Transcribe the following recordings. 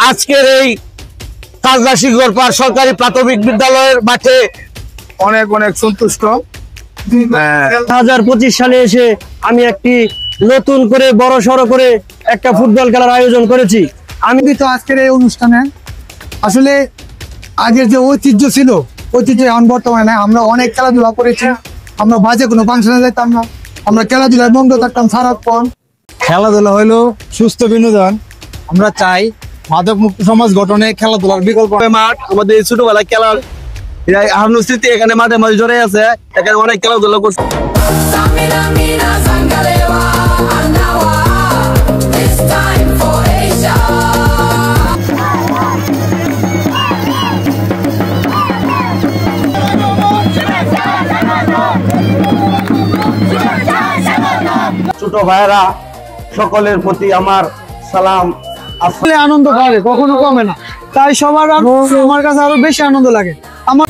আজকের এই কাজলা শিকরপাড় সরকারি প্রাথমিক বিদ্যালয়ের মাঠে অনেক অনেক সন্তুষ্ট। 2025 সালে এসে আমি একটি নতুন করে বড় সড়ো করে একটা ফুটবল খেলার আয়োজন করেছি। আমি তো আজকের এই অনুষ্ঠানে আসলে আগের যে ঐতিহ্য ছিল, ঐতিহ্য এখন বর্তমানে আমরা অনেক খেলাধুলা করেছি। আমরা বাজে কোনো ফাংশনে যেতাম না, আমরা খেলাধুলায় মগ্ন থাকতাম সারাক্ষণ। খেলাধুলা হলো সুস্থ বিনোদন। আমরা চাই মাদক মুক্ত সমাজ গঠনে খেলাধুলার বিকল্প মাঠ আমাদের ছোটবেলায় খেলার স্মৃতি এখানে মাঠে মাঝে জড়ে আছে। এখানে অনেক খেলাধুলা করছে। ছোট ভাইয়েরা সকলের প্রতি আমার সালাম। আসলে আনন্দ পাবে, কখনো কমে না। তাই আমার কাছে আরো বেশি আনন্দ লাগে। আমার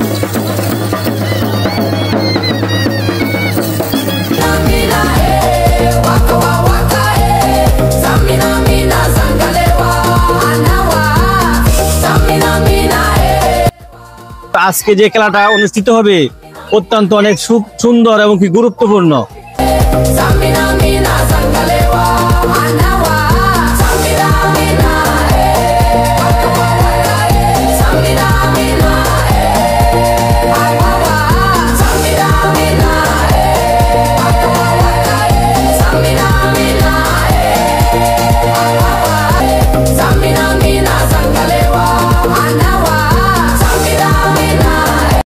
আজকে যে খেলাটা অনুষ্ঠিত হবে অত্যন্ত অনেক সুন্দর এবং কি গুরুত্বপূর্ণ।